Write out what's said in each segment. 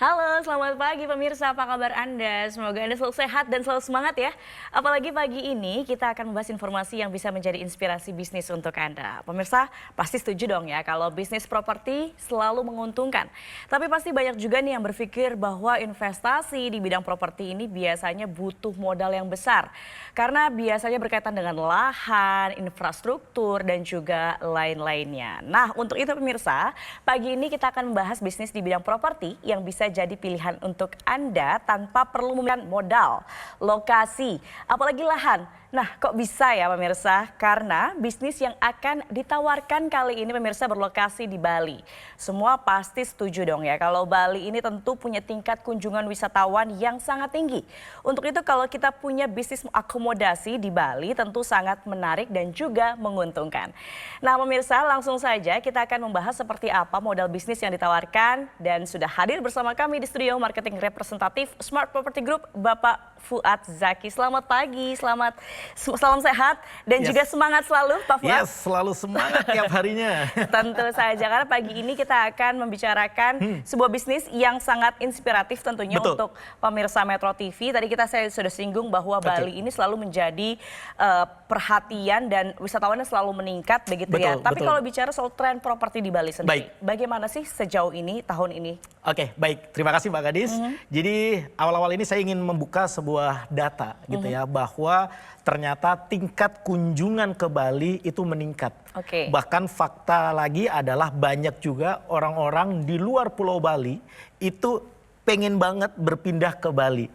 Halo, selamat pagi pemirsa. Apa kabar Anda? Semoga Anda selalu sehat dan selalu semangat ya. Apalagi pagi ini kita akan membahas informasi yang bisa menjadi inspirasi bisnis untuk Anda. Pemirsa pasti setuju dong ya kalau bisnis properti selalu menguntungkan. Tapi pasti banyak juga nih yang berpikir bahwa investasi di bidang properti ini biasanya butuh modal yang besar. Karena biasanya berkaitan dengan lahan, infrastruktur, dan juga lain-lainnya. Nah, untuk itu pemirsa, pagi ini kita akan membahas bisnis di bidang properti yang bisa jadi pilihan untuk Anda tanpa perlu memiliki modal, lokasi, apalagi lahan. Nah, kok bisa ya pemirsa? Karena bisnis yang akan ditawarkan kali ini pemirsa berlokasi di Bali. Semua pasti setuju dong ya kalau Bali ini tentu punya tingkat kunjungan wisatawan yang sangat tinggi. Untuk itu kalau kita punya bisnis akomodasi di Bali tentu sangat menarik dan juga menguntungkan. Nah pemirsa, langsung saja kita akan membahas seperti apa modal bisnis yang ditawarkan dan sudah hadir bersama kami di studio marketing representatif Smart Property Group, Bapak Fuad Zaki. Selamat pagi, salam sehat dan juga semangat selalu Pak Fuad. Yes, selalu semangat tiap harinya. Tentu saja, karena pagi ini kita akan membicarakan sebuah bisnis yang sangat inspiratif tentunya. Betul. Untuk pemirsa Metro TV. Tadi saya sudah singgung bahwa Bali ini selalu menjadi perhatian dan wisatawannya selalu meningkat begitu ya. Tapi kalau bicara soal tren properti di Bali sendiri, bagaimana sih sejauh ini tahun ini? Oke, baik. Terima kasih Mbak Gadis. Jadi awal-awal ini saya ingin membuka sebuah data gitu ya, bahwa ternyata tingkat kunjungan ke Bali itu meningkat. Bahkan fakta lagi adalah banyak juga orang-orang di luar Pulau Bali itu pengen banget berpindah ke Bali.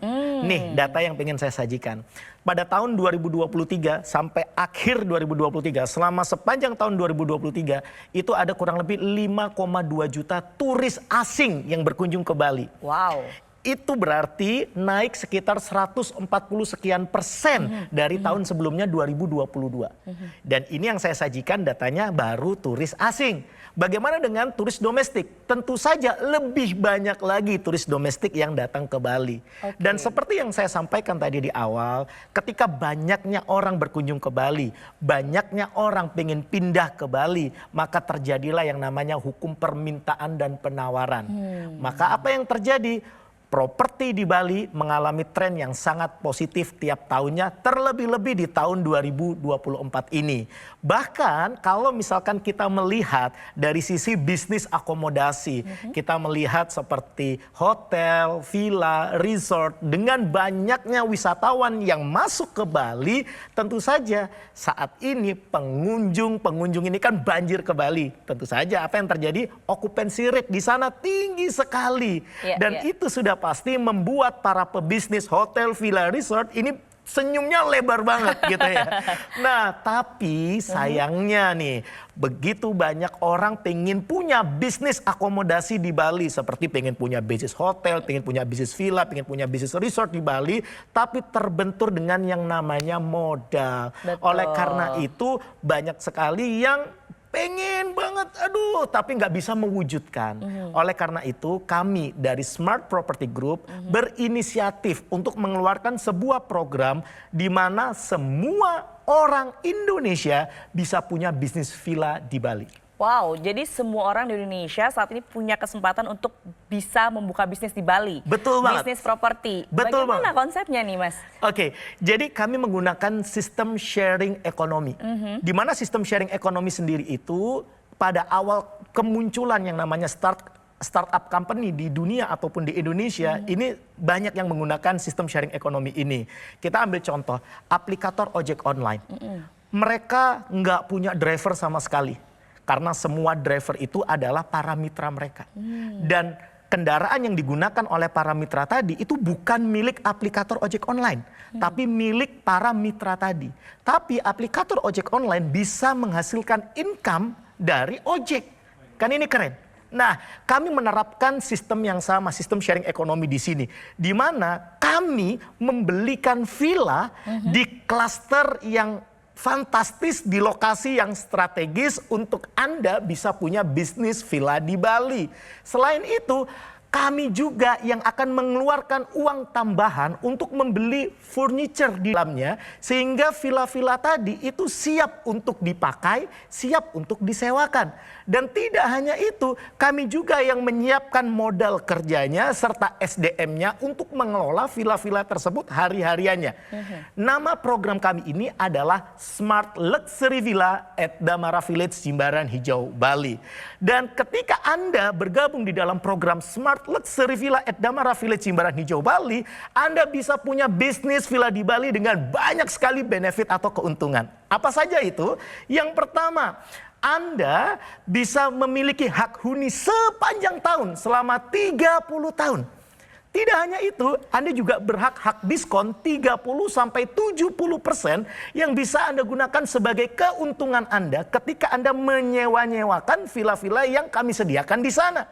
Nih data yang pengen saya sajikan. Pada tahun 2023 sampai akhir 2023, selama sepanjang tahun 2023, itu ada kurang lebih 5,2 juta turis asing yang berkunjung ke Bali. Wow. Itu berarti naik sekitar 140 sekian persen dari tahun sebelumnya 2022. Dan ini yang saya sajikan datanya baru turis asing. Bagaimana dengan turis domestik? Tentu saja lebih banyak lagi turis domestik yang datang ke Bali. Dan seperti yang saya sampaikan tadi di awal, ketika banyaknya orang berkunjung ke Bali, banyaknya orang pengen pindah ke Bali, maka terjadilah yang namanya hukum permintaan dan penawaran. Maka apa yang terjadi? Properti di Bali mengalami tren yang sangat positif tiap tahunnya, terlebih-lebih di tahun 2024 ini. Bahkan kalau misalkan kita melihat dari sisi bisnis akomodasi, kita melihat seperti hotel, villa, resort, dengan banyaknya wisatawan yang masuk ke Bali, tentu saja saat ini pengunjung ini kan banjir ke Bali. Tentu saja apa yang terjadi? Occupancy rate di sana tinggi sekali. Dan itu sudah pasti membuat para pebisnis hotel, villa, resort ini senyumnya lebar banget gitu ya. Nah tapi sayangnya nih, begitu banyak orang pengen punya bisnis akomodasi di Bali. Seperti pengen punya bisnis hotel, pengen punya bisnis villa, pengen punya bisnis resort di Bali. Tapi terbentur dengan yang namanya modal. Oleh karena itu banyak sekali yang pengen banget, tapi nggak bisa mewujudkan. Oleh karena itu kami dari Smart Property Group berinisiatif untuk mengeluarkan sebuah program di mana semua orang Indonesia bisa punya bisnis villa di Bali. Wow, jadi semua orang di Indonesia saat ini punya kesempatan untuk bisa membuka bisnis di Bali. Betul banget. Bisnis properti. Betul Bagaimana banget. konsepnya nih Mas? Oke, jadi kami menggunakan sistem sharing ekonomi. Di mana sistem sharing ekonomi sendiri itu pada awal kemunculan yang namanya startup company di dunia ataupun di Indonesia, ini banyak yang menggunakan sistem sharing ekonomi ini. Kita ambil contoh, aplikator ojek online. Mereka nggak punya driver sama sekali. Karena semua driver itu adalah para mitra mereka. Dan kendaraan yang digunakan oleh para mitra tadi itu bukan milik aplikator ojek online. Tapi milik para mitra tadi. Tapi aplikator ojek online bisa menghasilkan income dari ojek. Kan ini keren. Nah, kami menerapkan sistem yang sama, sistem sharing ekonomi di sini. Di mana kami membelikan villa di klaster yang fantastis, di lokasi yang strategis untuk Anda bisa punya bisnis villa di Bali. Selain itu, kami juga yang akan mengeluarkan uang tambahan untuk membeli furniture di dalamnya, sehingga villa-villa tadi itu siap untuk dipakai, siap untuk disewakan. Dan tidak hanya itu, kami juga yang menyiapkan modal kerjanya serta SDM-nya untuk mengelola villa-villa tersebut hari-hariannya. Nama program kami ini adalah Smart Luxury Villa at Damara Village Jimbaran Hijau, Bali. Dan ketika Anda bergabung di dalam program Smart Luxury Villa at Damara Village Jimbaran Hijau, Bali, Anda bisa punya bisnis villa di Bali dengan banyak sekali benefit atau keuntungan. Apa saja itu? Yang pertama, Anda bisa memiliki hak huni sepanjang tahun selama 30 tahun. Tidak hanya itu, Anda juga berhak hak diskon 30-70% yang bisa Anda gunakan sebagai keuntungan Anda ketika Anda menyewa-nyewakan villa-villa yang kami sediakan di sana.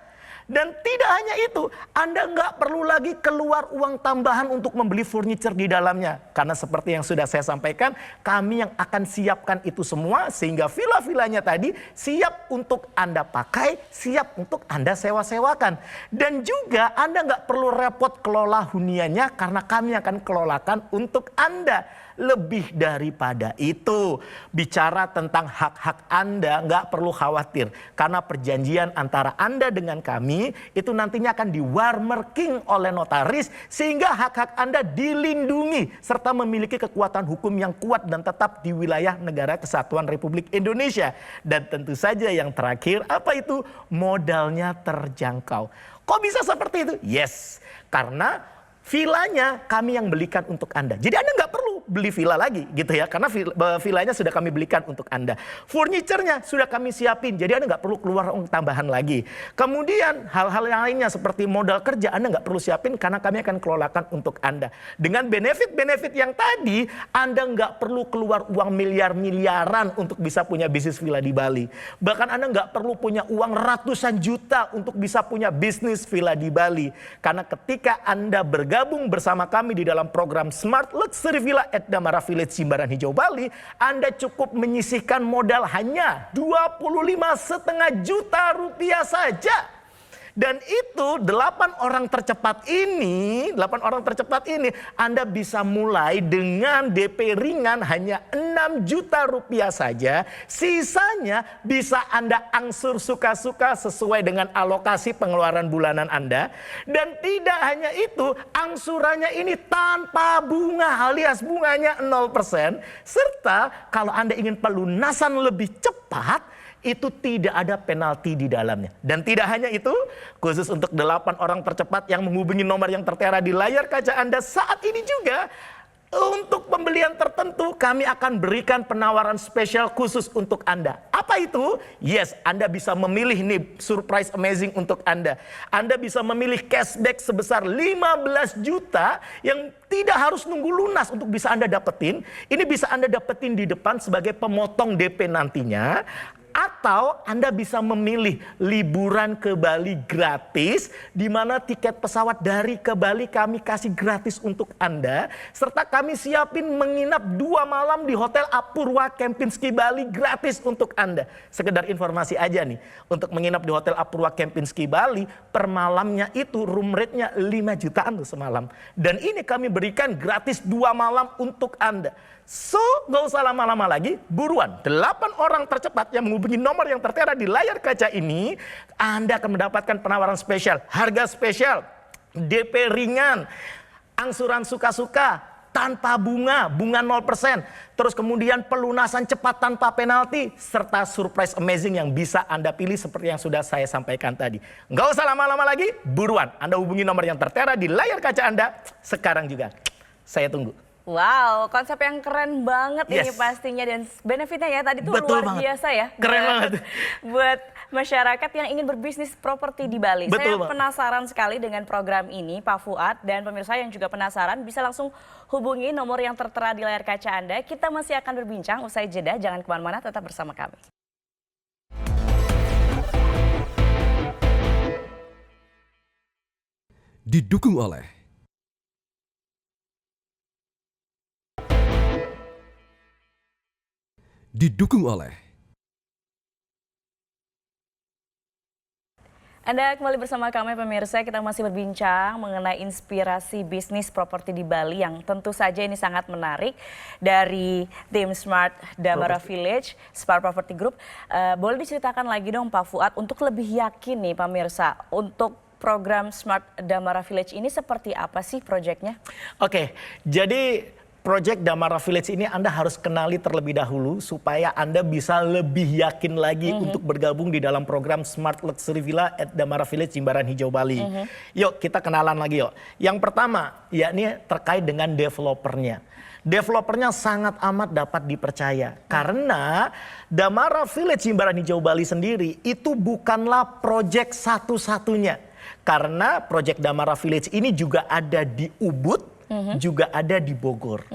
Dan tidak hanya itu, Anda nggak perlu lagi keluar uang tambahan untuk membeli furniture di dalamnya. Karena seperti yang sudah saya sampaikan, kami yang akan siapkan itu semua sehingga villa-villanya tadi siap untuk Anda pakai, siap untuk Anda sewa-sewakan. Dan juga Anda nggak perlu repot kelola huniannya karena kami akan kelolakan untuk Anda. Lebih daripada itu, bicara tentang hak-hak Anda nggak perlu khawatir. Karena perjanjian antara Anda dengan kami itu nantinya akan di-warmarking oleh notaris sehingga hak-hak Anda dilindungi serta memiliki kekuatan hukum yang kuat dan tetap di wilayah Negara Kesatuan Republik Indonesia. Dan tentu saja yang terakhir, apa itu? Modalnya terjangkau. Kok bisa seperti itu? Yes, karena villanya kami yang belikan untuk Anda. Jadi Anda nggak perlu beli villa lagi gitu ya. Karena villanya sudah kami belikan untuk Anda. Furniturnya sudah kami siapin. Jadi Anda nggak perlu keluar uang tambahan lagi. Kemudian hal-hal yang lainnya seperti modal kerja Anda nggak perlu siapin karena kami akan kelolakan untuk Anda. Dengan benefit-benefit yang tadi, Anda nggak perlu keluar uang miliar-miliaran untuk bisa punya bisnis villa di Bali. Bahkan Anda nggak perlu punya uang ratusan juta untuk bisa punya bisnis villa di Bali. Karena ketika Anda bergabung bersama kami di dalam program Smart Luxury Villa at Damara Village Jimbaran Hijau, Bali, Anda cukup menyisihkan modal hanya 25,5 juta rupiah saja. Dan itu 8 orang tercepat ini Anda bisa mulai dengan DP ringan hanya 6 juta rupiah saja. Sisanya bisa Anda angsur suka-suka sesuai dengan alokasi pengeluaran bulanan Anda. Dan tidak hanya itu, angsurannya ini tanpa bunga alias bunganya 0%. Serta kalau Anda ingin pelunasan lebih cepat, itu tidak ada penalti di dalamnya. Dan tidak hanya itu, khusus untuk 8 orang tercepat yang menghubungi nomor yang tertera di layar kaca Anda saat ini juga, untuk pembelian tertentu kami akan berikan penawaran spesial khusus untuk Anda. Apa itu? Yes, Anda bisa memilih nih surprise amazing untuk Anda. Anda bisa memilih cashback sebesar 15 juta yang tidak harus nunggu lunas untuk bisa Anda dapetin. Ini bisa Anda dapetin di depan sebagai pemotong DP nantinya. Atau Anda bisa memilih liburan ke Bali gratis, di mana tiket pesawat dari ke Bali kami kasih gratis untuk Anda. Serta kami siapin menginap 2 malam di Hotel Apurwa Kempinski Bali gratis untuk Anda. Sekedar informasi aja nih, untuk menginap di Hotel Apurwa Kempinski Bali, per malamnya itu room rate-nya 5 jutaan tuh semalam. Dan ini kami berikan gratis 2 malam untuk Anda. So, gak usah lama-lama lagi, buruan 8 orang tercepat yang menghubungi nomor yang tertera di layar kaca ini, Anda akan mendapatkan penawaran spesial, harga spesial, DP ringan, angsuran suka-suka, tanpa bunga 0%, terus kemudian pelunasan cepat tanpa penalti, serta surprise amazing yang bisa Anda pilih seperti yang sudah saya sampaikan tadi. Gak usah lama-lama lagi, buruan Anda hubungi nomor yang tertera di layar kaca Anda sekarang juga. Saya tunggu. Wow, konsep yang keren banget ini Yes. pastinya, dan benefitnya ya tadi tuh Betul luar banget. biasa ya. Keren banget. Buat masyarakat yang ingin berbisnis properti di Bali. Betul Saya banget. penasaran sekali dengan program ini, Pak Fuad, dan pemirsa yang juga penasaran bisa langsung hubungi nomor yang tertera di layar kaca Anda. Kita masih akan berbincang usai jeda, jangan kemana-mana, tetap bersama kami. Didukung oleh Anda kembali bersama kami pemirsa, kita masih berbincang mengenai inspirasi bisnis properti di Bali yang tentu saja ini sangat menarik dari tim Smart Damara Village, Smart Property Group. Boleh diceritakan lagi dong Pak Fuad untuk lebih yakin nih pemirsa untuk program Smart Damara Village ini seperti apa sih proyeknya? Oke, jadi Project Damara Village ini Anda harus kenali terlebih dahulu supaya Anda bisa lebih yakin lagi untuk bergabung di dalam program Smart Luxury Villa at Damara Village Jimbaran Hijau Bali. Yuk kita kenalan lagi yuk. Yang pertama yakni terkait dengan developernya. Developernya sangat amat dapat dipercaya karena Damara Village Jimbaran Hijau Bali sendiri itu bukanlah proyek satu-satunya. Karena proyek Damara Village ini juga ada di Ubud, juga ada di Bogor.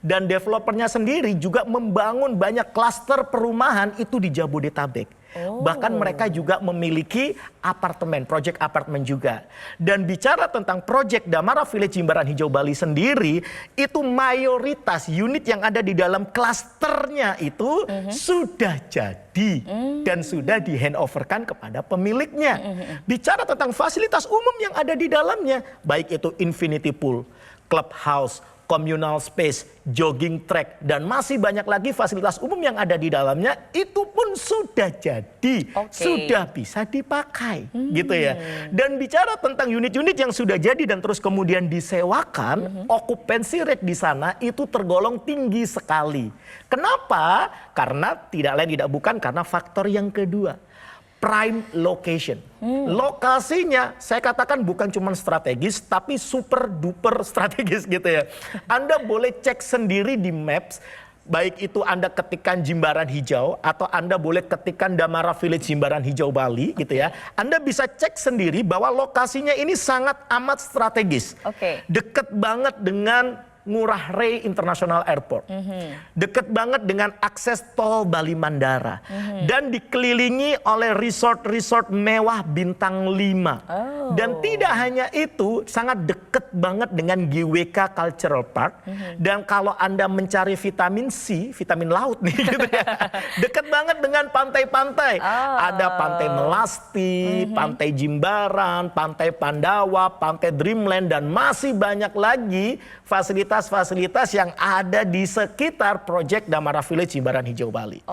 Dan developernya sendiri juga membangun banyak klaster perumahan itu di Jabodetabek. Bahkan mereka juga memiliki apartemen, proyek apartemen juga. Dan bicara tentang proyek Damara Village Jimbaran Hijau Bali sendiri, itu mayoritas unit yang ada di dalam klasternya itu sudah jadi dan sudah di handoverkan kepada pemiliknya. Bicara tentang fasilitas umum yang ada di dalamnya, baik itu infinity pool, clubhouse, communal space, jogging track, dan masih banyak lagi fasilitas umum yang ada di dalamnya, itu pun sudah jadi, sudah bisa dipakai, gitu ya. Dan bicara tentang unit-unit yang sudah jadi dan terus kemudian disewakan, occupancy rate di sana itu tergolong tinggi sekali. Kenapa? Karena tidak lain tidak bukan karena faktor yang kedua. Prime location. Lokasinya saya katakan bukan cuma strategis tapi super duper strategis gitu ya. Anda boleh cek sendiri di Maps, baik itu Anda ketikkan Jimbaran Hijau atau Anda boleh ketikkan Damara Village Jimbaran Hijau Bali gitu ya. Anda bisa cek sendiri bahwa lokasinya ini sangat amat strategis. Deket banget dengan Ngurah Rai International Airport. Deket banget dengan akses tol Bali Mandara. Dan dikelilingi oleh resort-resort mewah bintang 5. Dan tidak hanya itu, sangat deket banget dengan GWK Cultural Park. Dan kalau Anda mencari vitamin C, vitamin laut nih gitu ya. Deket banget dengan pantai-pantai. Ada Pantai Melasti, Pantai Jimbaran, Pantai Pandawa, Pantai Dreamland, dan masih banyak lagi fasilitas yang ada di sekitar proyek Damara Village Jimbaran Hijau Bali.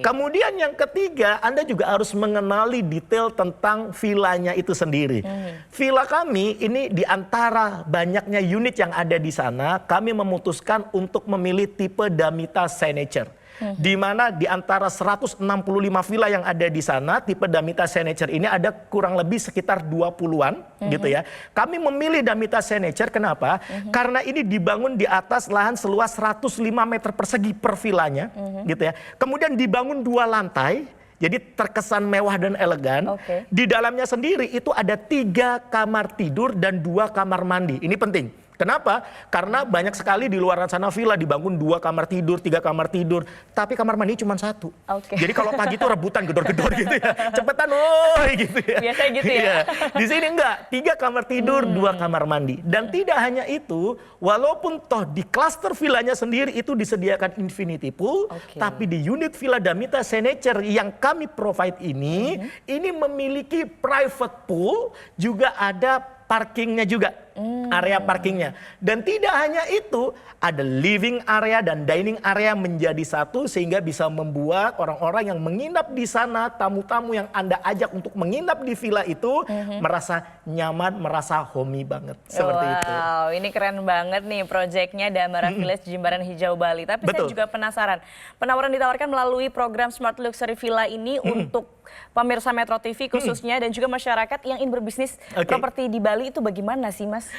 Kemudian yang ketiga, Anda juga harus mengenali detail tentang villanya itu sendiri. Villa kami ini di antara banyaknya unit yang ada di sana, kami memutuskan untuk memilih tipe Damita Signature. Di mana di antara 165 villa yang ada di sana, tipe Damita Signature ini ada kurang lebih sekitar 20-an gitu ya. Kami memilih Damita Signature kenapa? Karena ini dibangun di atas lahan seluas 105 meter persegi per villanya gitu ya. Kemudian dibangun 2 lantai. Jadi terkesan mewah dan elegan. Di dalamnya sendiri itu ada 3 kamar tidur dan 2 kamar mandi. Ini penting. Kenapa? Karena banyak sekali di luar sana villa dibangun 2 kamar tidur, 3 kamar tidur, tapi kamar mandi cuma 1. Jadi kalau pagi itu rebutan gedor-gedor gitu ya, cepetan woi gitu ya. Biasanya gitu ya. Di sini enggak, 3 kamar tidur, 2 kamar mandi. Dan tidak hanya itu, walaupun toh di klaster villanya sendiri itu disediakan infinity pool, tapi di unit Villa Damita Signature yang kami provide ini memiliki private pool, juga ada parkingnya juga, area parkingnya. Dan tidak hanya itu, ada living area dan dining area menjadi satu sehingga bisa membuat orang-orang yang menginap di sana, tamu-tamu yang Anda ajak untuk menginap di villa itu merasa nyaman, merasa homey banget. Seperti itu. Wow, ini keren banget nih proyeknya Damara Village Jimbaran Hijau Bali. Tapi saya juga penasaran, penawaran ditawarkan melalui program Smart Luxury Villa ini untuk pemirsa Metro TV khususnya dan juga masyarakat yang ingin berbisnis properti di Bali itu bagaimana sih Mas?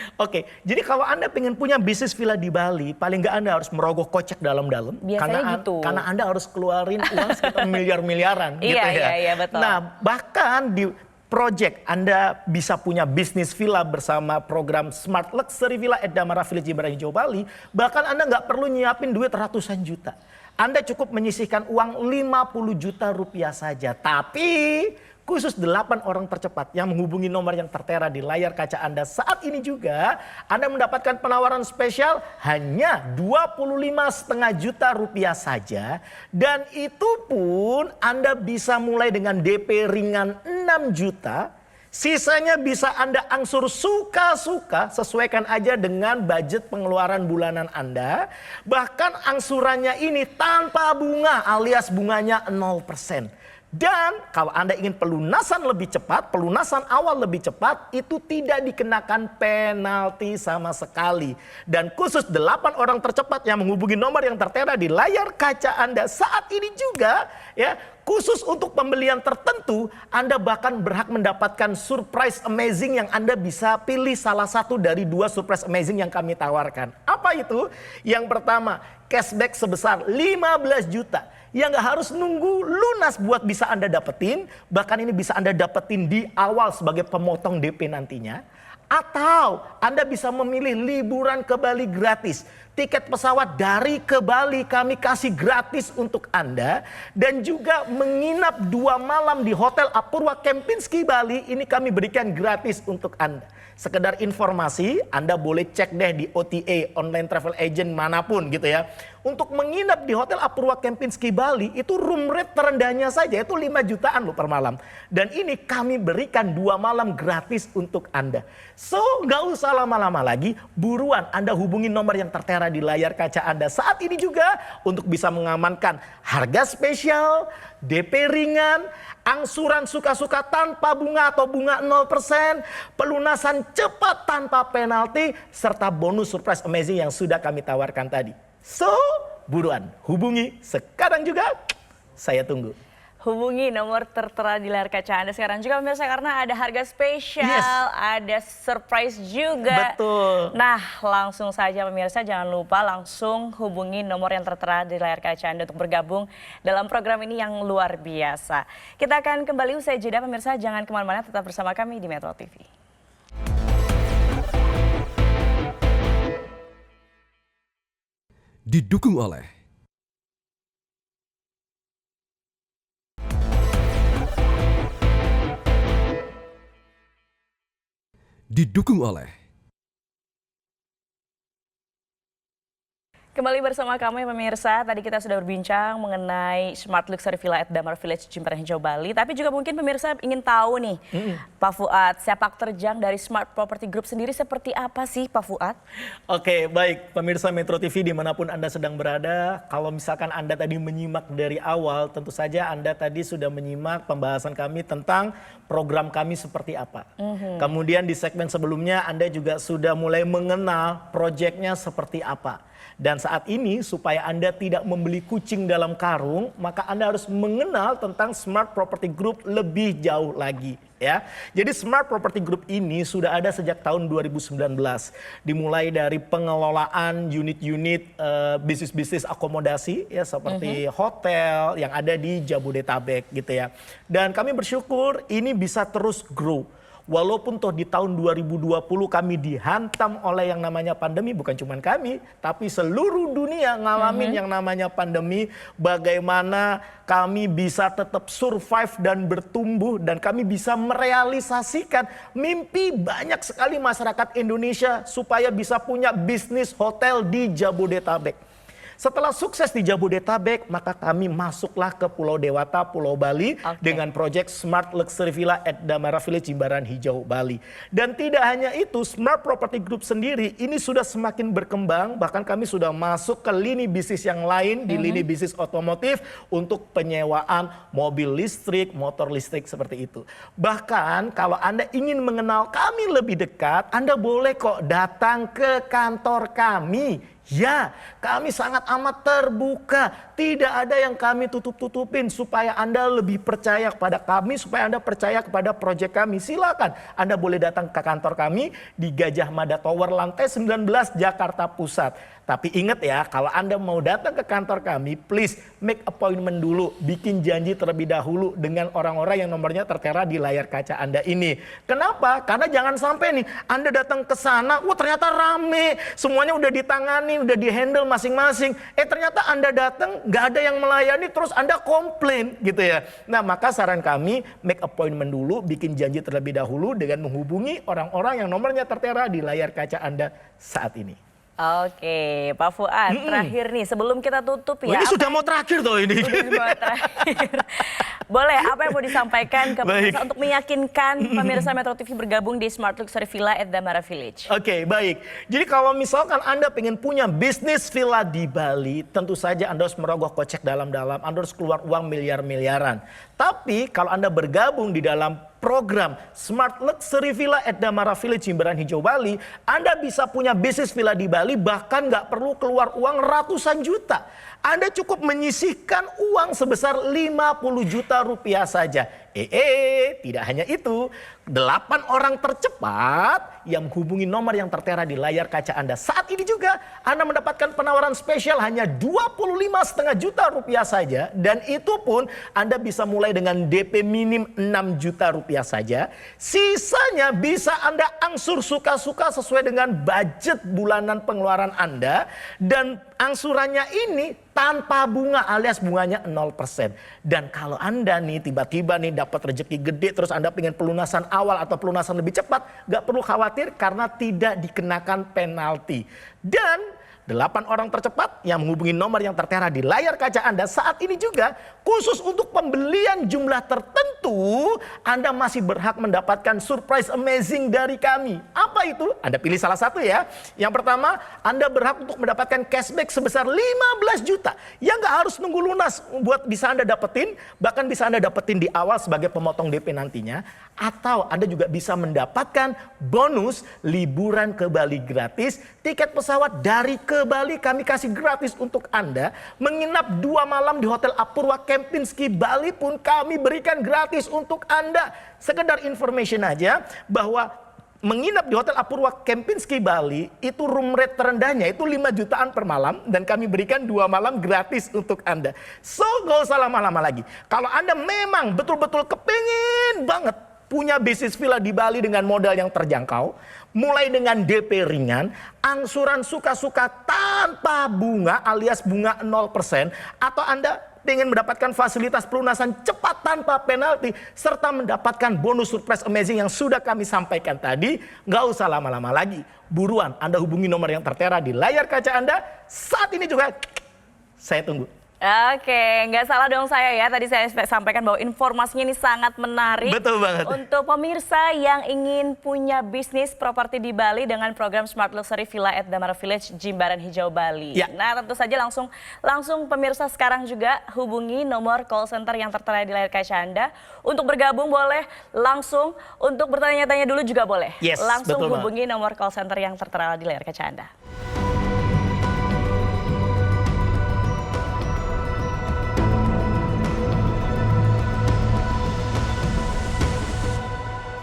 Jadi kalau Anda pengen punya bisnis villa di Bali, paling nggak Anda harus merogoh kocek dalam-dalam. Biasanya Karena Anda harus keluarin uang sekitar miliar-miliaran gitu ya. Iya, betul. Nah bahkan di project Anda bisa punya bisnis villa bersama program Smart Luxury Villa at Damara Village Jimbaran Hijau Bali, bahkan Anda nggak perlu nyiapin duit ratusan juta. Anda cukup menyisihkan uang 50 juta rupiah saja. Tapi khusus 8 orang tercepat yang menghubungi nomor yang tertera di layar kaca Anda saat ini juga, Anda mendapatkan penawaran spesial hanya 25,5 juta rupiah saja. Dan itu pun Anda bisa mulai dengan DP ringan 6 juta. Sisanya bisa Anda angsur suka-suka, sesuaikan aja dengan budget pengeluaran bulanan Anda. Bahkan angsurannya ini tanpa bunga alias bunganya 0%. Dan kalau Anda ingin pelunasan lebih cepat, pelunasan awal lebih cepat, itu tidak dikenakan penalti sama sekali. Dan khusus 8 orang tercepat yang menghubungi nomor yang tertera di layar kaca Anda saat ini juga, ya, khusus untuk pembelian tertentu, Anda bahkan berhak mendapatkan surprise amazing yang Anda bisa pilih salah satu dari 2 surprise amazing yang kami tawarkan. Apa itu? Yang pertama, cashback sebesar 15 juta. Yang gak harus nunggu lunas buat bisa Anda dapetin. Bahkan ini bisa Anda dapetin di awal sebagai pemotong DP nantinya. Atau Anda bisa memilih liburan ke Bali gratis. Tiket pesawat dari ke Bali kami kasih gratis untuk Anda. Dan juga menginap 2 malam di Hotel Apurwa Kempinski Bali. Ini kami berikan gratis untuk Anda. Sekedar informasi, Anda boleh cek deh di OTA, online travel agent manapun gitu ya. Untuk menginap di Hotel Apurwa Kempinski Bali, itu room rate terendahnya saja itu 5 jutaan loh per malam. Dan ini kami berikan 2 malam gratis untuk Anda. So, gak usah lama-lama lagi, buruan Anda hubungi nomor yang tertera di layar kaca Anda saat ini juga untuk bisa mengamankan harga spesial, DP ringan, angsuran suka-suka tanpa bunga atau bunga 0%, pelunasan cepat tanpa penalti, serta bonus surprise amazing yang sudah kami tawarkan tadi. So, buruan hubungi sekarang juga, saya tunggu. Hubungi nomor tertera di layar kaca Anda sekarang juga pemirsa karena ada harga spesial, ada surprise juga. Betul. Nah, langsung saja pemirsa jangan lupa langsung hubungi nomor yang tertera di layar kaca Anda untuk bergabung dalam program ini yang luar biasa. Kita akan kembali usai jeda pemirsa, jangan kemana-mana, tetap bersama kami di Metro TV. Didukung oleh Kembali bersama kami pemirsa, tadi kita sudah berbincang mengenai Smart Luxury Villa at Damar Village Jimbaran Hijau Bali. Tapi juga mungkin pemirsa ingin tahu nih, Pak Fuad, sepak terjang dari Smart Property Group sendiri seperti apa sih Pak Fuad? Oke, baik pemirsa Metro TV dimanapun Anda sedang berada. Kalau misalkan Anda tadi menyimak dari awal, tentu saja Anda tadi sudah menyimak pembahasan kami tentang program kami seperti apa. Kemudian di segmen sebelumnya Anda juga sudah mulai mengenal proyeknya seperti apa. Dan saat ini supaya Anda tidak membeli kucing dalam karung, maka Anda harus mengenal tentang Smart Property Group lebih jauh lagi. Ya, jadi Smart Property Group ini sudah ada sejak tahun 2019. Dimulai dari pengelolaan unit-unit bisnis-bisnis akomodasi ya seperti hotel yang ada di Jabodetabek gitu ya. Dan kami bersyukur ini bisa terus grow. Walaupun toh di tahun 2020 kami dihantam oleh yang namanya pandemi, bukan cuma kami, tapi seluruh dunia ngalamin yang namanya pandemi, bagaimana kami bisa tetap survive dan bertumbuh dan kami bisa merealisasikan mimpi banyak sekali masyarakat Indonesia supaya bisa punya bisnis hotel di Jabodetabek. Setelah sukses di Jabodetabek, maka kami masuklah ke Pulau Dewata, Pulau Bali dengan proyek Smart Luxury Villa at Damara Village Jimbaran Hijau Bali. Dan tidak hanya itu, Smart Property Group sendiri ini sudah semakin berkembang, bahkan kami sudah masuk ke lini bisnis yang lain di lini bisnis otomotif untuk penyewaan mobil listrik, motor listrik seperti itu. Bahkan kalau Anda ingin mengenal kami lebih dekat, Anda boleh kok datang ke kantor kami. Ya, kami sangat amat terbuka. Tidak ada yang kami tutup-tutupin supaya Anda lebih percaya kepada kami, supaya Anda percaya kepada proyek kami. Silakan, Anda boleh datang ke kantor kami di Gajah Mada Tower lantai 19 Jakarta Pusat. Tapi ingat ya, kalau Anda mau datang ke kantor kami, please make appointment dulu. Bikin janji terlebih dahulu dengan orang-orang yang nomornya tertera di layar kaca Anda ini. Kenapa? Karena jangan sampai nih, Anda datang ke sana, wah ternyata rame, semuanya udah ditangani, udah di-handle masing-masing. Ternyata Anda datang, nggak ada yang melayani, terus Anda komplain gitu ya. Nah, maka saran kami, make appointment dulu, bikin janji terlebih dahulu dengan menghubungi orang-orang yang nomornya tertera di layar kaca Anda saat ini. Oke, Pak Fuad, terakhir nih sebelum kita tutup Oh, ya. ini sudah mau terakhir tuh ini. Udah terakhir. Boleh, apa yang mau disampaikan ke pemirsa untuk meyakinkan pemirsa Metro TV bergabung di Smart Luxury Villa at Damara Village? Oke, baik. Jadi kalau misalkan Anda pengen punya bisnis villa di Bali, tentu saja Anda harus merogoh kocek dalam-dalam, Anda harus keluar uang miliar-miliaran. Tapi kalau Anda bergabung di dalam program Smart Luxury Villa at Damara Village Jimbaran Hijau Bali, Anda bisa punya bisnis villa di Bali bahkan nggak perlu keluar uang ratusan juta. Anda cukup menyisihkan uang sebesar 50 juta rupiah saja. Tidak hanya itu, 8 orang tercepat yang menghubungi nomor yang tertera di layar kaca Anda. Saat ini juga Anda mendapatkan penawaran spesial hanya 25,5 juta rupiah saja. Dan itu pun Anda bisa mulai dengan DP minim 6 juta rupiah saja. Sisanya bisa Anda angsur suka-suka sesuai dengan budget bulanan pengeluaran Anda. Dan angsurannya ini tanpa bunga alias bunganya 0%. Dan kalau Anda nih tiba-tiba nih dapat rezeki gede terus Anda pengen pelunasan awal atau pelunasan lebih cepat, gak perlu khawatir karena tidak dikenakan penalti. Dan 8 orang tercepat yang menghubungi nomor yang tertera di layar kaca Anda saat ini juga khusus untuk pembelian jumlah tertentu Anda masih berhak mendapatkan surprise amazing dari kami. Apa itu? Anda pilih salah satu ya. Yang pertama, Anda berhak untuk mendapatkan cashback sebesar 15 juta yang gak harus nunggu lunas buat bisa Anda dapetin, bahkan bisa Anda dapetin di awal sebagai pemotong DP nantinya. Atau Anda juga bisa mendapatkan bonus liburan ke Bali gratis, tiket pesawat dari ke Bali kami kasih gratis untuk Anda, menginap 2 malam di Hotel Apurwa Kempinski Bali pun kami berikan gratis untuk Anda. Sekedar information aja bahwa menginap di Hotel Apurwa Kempinski Bali itu room rate terendahnya itu 5 jutaan per malam dan kami berikan 2 malam gratis untuk Anda. So gak usah lama-lama lagi. Kalau Anda memang betul-betul kepingin banget punya bisnis villa di Bali dengan modal yang terjangkau, mulai dengan DP ringan, angsuran suka-suka tanpa bunga alias bunga 0%, atau Anda ingin mendapatkan fasilitas pelunasan cepat tanpa penalti, serta mendapatkan bonus surprise amazing yang sudah kami sampaikan tadi, nggak usah lama-lama lagi. Buruan Anda hubungi nomor yang tertera di layar kaca Anda. Saat ini juga saya tunggu. Oke, nggak salah dong saya ya. Tadi saya sampaikan bahwa informasinya ini sangat menarik. Betul banget. Untuk pemirsa yang ingin punya bisnis properti di Bali dengan program Smart Luxury Villa at Damara Village Jimbaran Hijau Bali. Ya. Nah, tentu saja langsung pemirsa sekarang juga hubungi nomor call center yang tertera di layar kaca Anda. Untuk bergabung boleh langsung, untuk bertanya-tanya dulu juga boleh. Yes, langsung betul hubungi nomor call center yang tertera di layar kaca Anda.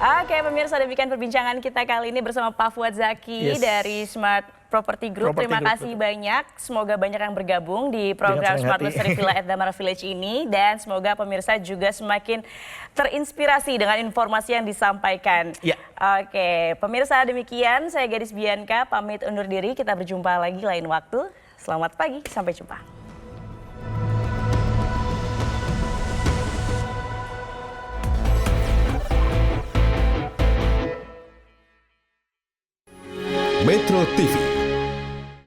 Oke pemirsa, demikian perbincangan kita kali ini bersama Pak Fuad Zaki dari Smart Property Group. Terima kasih banyak. Semoga banyak yang bergabung di program Smart Luxury Villa at Damara Village ini. Dan semoga pemirsa juga semakin terinspirasi dengan informasi yang disampaikan. Ya. Oke pemirsa, demikian. Saya Gadis Bianca pamit undur diri. Kita berjumpa lagi lain waktu. Selamat pagi, sampai jumpa. Metro TV